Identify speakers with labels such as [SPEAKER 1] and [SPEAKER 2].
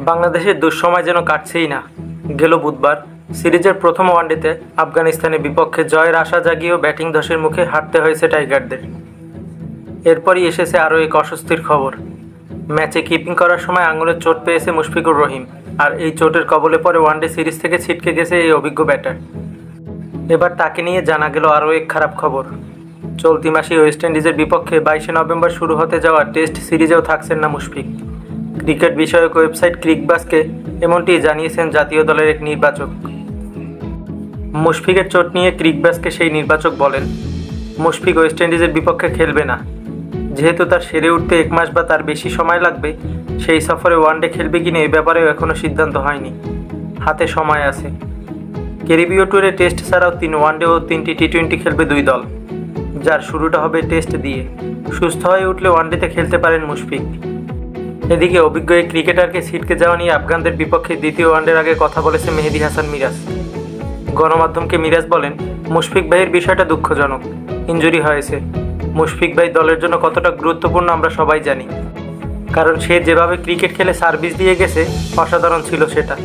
[SPEAKER 1] বাংলাদেশের দুঃসময় যেন কাটছেই না। গেল বুধবার সিরিজের প্রথম ওয়ানডেতে আফগানিস্তানের বিপক্ষে জয়ের আশা জাগিয়েও ব্যাটিং ধসের মুখে হারতে হয়েছে টাইগারদের। এরপরই এসেছে আরও এক অস্বস্তির খবর। ম্যাচে কিপিং করার সময় আঙুলের চোট পেয়েছে মুশফিকুর রহিম, আর এই চোটের কবলে পরে ওয়ানডে সিরিজ থেকে ছিটকে গেছে এই অভিজ্ঞ ব্যাটার। এবার তাকে নিয়ে জানা গেল আরও এক খারাপ খবর। চলতি মাসে ওয়েস্ট ইন্ডিজের বিপক্ষে 22শে নভেম্বর শুরু হতে যাওয়া টেস্ট সিরিজেও থাকছেন না মুশফিক। ক্রিকেট বিষয়ক ওয়েবসাইট ক্রিকবাসকে এমনটি জানিয়েছেন জাতীয় দলের এক নির্বাচক। মুশফিকের চোট নিয়ে ক্রিকবাসকে সেই নির্বাচক বলেন, মুশফিক ওয়েস্ট ইন্ডিজের বিপক্ষে খেলবে না। যেহেতু তার সেরে উঠতে 1 মাস বা তার বেশি সময় লাগবে, সেই সফরে ওয়ানডে খেলবে কিনা এই ব্যাপারেও এখনও সিদ্ধান্ত হয়নি। হাতে সময় আছে। ক্যারিবীয় ট্যুরে টেস্ট ছাড়াও 3 ওয়ানডে ও 3টি টি-20 খেলবে 2 দল, যার শুরুটা হবে টেস্ট দিয়ে। সুস্থ হয়ে উঠলে ওয়ানডেতে খেলতে পারেন মুশফিক। এদিকে অভিজ্ঞ এই ক্রিকেটারকে ছিটকে যাওয়া নিয়ে আফগানদের বিপক্ষে দ্বিতীয় ওয়ানডের আগে কথা বলেছে মেহেদী হাসান মিরাজ। গণমাধ্যমকে মিরাজ বলেন, মুশফিক ভাইয়ের বিষয়টা দুঃখজনক। ইনজুরি হয়েছে। মুশফিক ভাই দলের জন্য কতটা গুরুত্বপূর্ণ আমরা সবাই জানি, কারণ সে যেভাবে ক্রিকেট খেলে সার্ভিস দিয়ে গেছে অসাধারণ ছিল সেটা।